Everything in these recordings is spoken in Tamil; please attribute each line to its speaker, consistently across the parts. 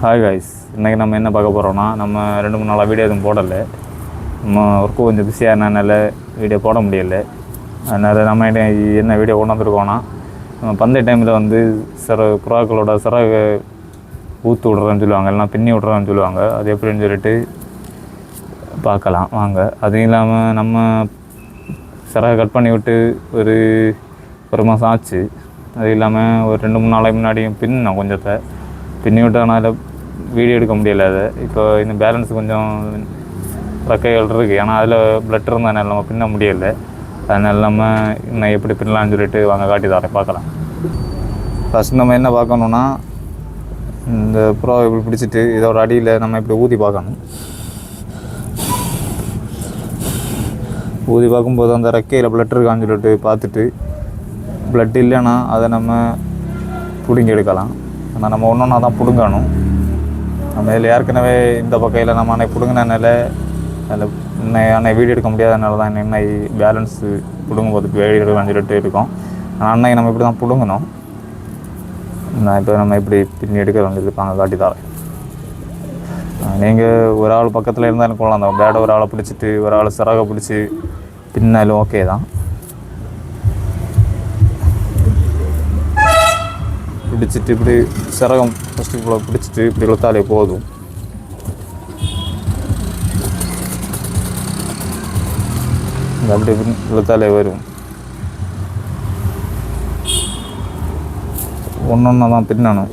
Speaker 1: ஹாய் காய்ஸ், இன்றைக்கி நம்ம என்ன பார்க்க போகிறோன்னா, நம்ம 2-3 நாளாக வீடியோ எதுவும் போடலை. நம்ம ஒர்க்கு கொஞ்சம் பிஸியாக இருந்தனால வீடியோ போட முடியலை. அதனால் நம்ம என்ன வீடியோ கொண்டு வந்துருக்கோன்னா, நம்ம பந்தய டைமில் வந்து புறாக்களோட சிறகு ஊற்று விட்றேன்னு சொல்லுவாங்க, இல்லைனா பின்னி விட்றேன்னு சொல்லுவாங்க. அது எப்படின்னு சொல்லிட்டு பார்க்கலாம் வாங்க. அதுவும் இல்லாமல் நம்ம சிறகை கட் பண்ணி விட்டு ஒரு மாதம் ஆச்சு. அது இல்லாமல் ஒரு 2-3 நாளைக்கு முன்னாடியும் பின்னோம், கொஞ்சத்தை பின்னி விட்டதுனால வீடியோ எடுக்க முடியலை. அதை இப்போ இந்த பேலன்ஸ் கொஞ்சம் ரெக்கைகள் இருக்குது, ஏன்னா அதில் பிளட் இருந்ததுனால நம்ம பின்ன முடியலை. அதனால நம்ம இன்னும் எப்படி பின்னலான்னு சொல்லிட்டு வாங்க காட்டி தரேன், பார்க்கலாம். ஃபஸ்ட் நம்ம என்ன பார்க்கணுன்னா, இந்த புறாவை இப்படி பிடிச்சிட்டு இதோட அடியில் நம்ம இப்படி ஊதி பார்க்கணும். ஊதி பார்க்கும்போது அந்த ரெக்கையில் பிளட் இருக்கான்னு சொல்லிட்டு பார்த்துட்டு, பிளட் இல்லைன்னா அதை நம்ம பிடுங்கி எடுக்கலாம். ஆனால் நம்ம ஒன்றா தான் பிடுங்கணும். நம்ம இதில் ஏற்கனவே இந்த பக்கையில் நம்ம அன்னை பிடுங்கினால அதில் இன்னும் வீடியோ எடுக்க முடியாதனால தான் இன்னும் பேலன்ஸு பிடுங்கும்போது வீடியோ எடுக்கலாம்னு சொல்லிட்டு இருக்கோம். ஆனால் அன்னைக்கு நம்ம இப்படி தான் பிடுங்கணும். நான் இப்போ நம்ம இப்படி பின்னி எடுக்கிறோம்னு சொல்லிப்பாங்க, காட்டி தரேன். நீங்கள் ஒரு ஆள் பக்கத்தில் இருந்தாலும் கொள்ளலாம். அந்த பேடை ஒரு ஆளை பிடிச்சிட்டு ஒரு ஆள் சிறகை பிடிச்சி பின்னாலும் ஓகே தான். பிடிச்சிட்டு இப்படி சிறகம் ஃபஸ்ட்டு இவ்வளோ பிடிச்சிட்டு இப்படி இழுத்தாலே போதும். அப்படி இழுத்தாலே வரும். ஒன்றொன்னா தான் பின்னணும்.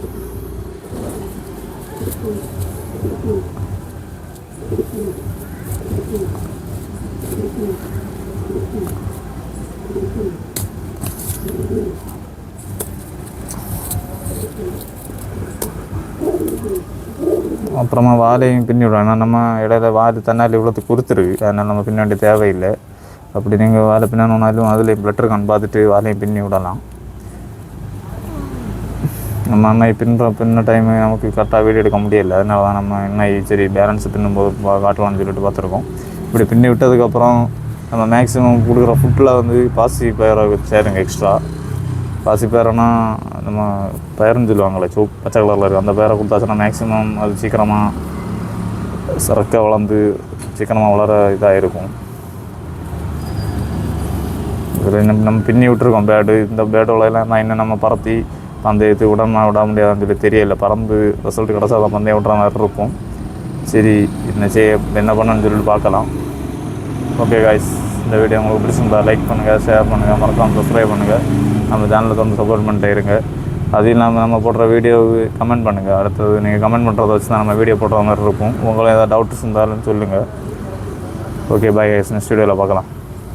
Speaker 1: அப்புறமா வாலையும் பின்னி விடுவோம். ஏன்னா நம்ம இடையில வால் தன்னாலே இவ்வளோத்து கொடுத்துருக்கு, அதனால் நம்ம பின்ன வேண்டிய தேவையில்லை. அப்படி நீங்கள் வாழை பின்னணுன்னாலும் அதில் பிளட் இருக்கான்னு பார்த்துட்டு வாலையும் பின்னி விடலாம். நம்ம அன்னை பின்ன டைமு நமக்கு கரெக்டாக வீடியோ எடுக்க முடியலை. அதனால தான் நம்ம இன்னும் சரி பேலன்ஸ் பின்னும்போது காட்டலாம்னு சொல்லிட்டு பார்த்துருக்கோம். இப்படி பின்னி விட்டதுக்கப்புறம் நம்ம மேக்ஸிமம் கொடுக்குற ஃபுட்டில் வந்து பாசி பயிரை சேருங்க. எக்ஸ்ட்ரா பாசி பயிரனா நம்ம பயிர்னு சொல்லுவாங்களே, பச்சை கலரில் இருக்குது, அந்த பயிரை கொடுத்தாச்சுன்னா மேக்ஸிமம் அது சீக்கிரமாக சிறக்க வளர்ந்து சீக்கிரமாக வளர இதாக இருக்கும். இதில் நம்ம பின்னி விட்டுருக்கோம் பேடு. இந்த பேடோலாம் நான் இன்னும் நம்ம பறத்தி பந்தயத்து விட முடியாதுன்னு சொல்லி தெரியலை. பறந்து ரிசல்ட் கிடச்சா அதை பந்தயம் விட்ற மாதிரி இருக்கும். சரி, என்ன பண்ணணும்னு சொல்லிட்டு பார்க்கலாம். ஓகே காய்ஸ், இந்த வீடியோ உங்களுக்கு பிடிச்சிருந்தா லைக் பண்ணுங்கள், ஷேர் பண்ணுங்கள், மறக்காமல் சப்ஸ்கிரைப் பண்ணுங்கள். நம்ம சேனலுக்கு வந்து சப்போர்ட் பண்ணிட்டே இருங்க. அது இல்லாமல் நம்ம போடுற வீடியோவுக்கு கமெண்ட் பண்ணுங்கள். அடுத்தது நீங்கள் கமெண்ட் பண்ணுறத வச்சு தான் நம்ம வீடியோ போடுற மாதிரி இருக்கும். உங்களுக்கு ஏதாவது டவுட்ஸ் இருந்தாலும் சொல்லுங்கள். ஓகே, பாய் கைஸ், நெக்ஸ்ட் வீடியோவில் பார்க்கலாம்.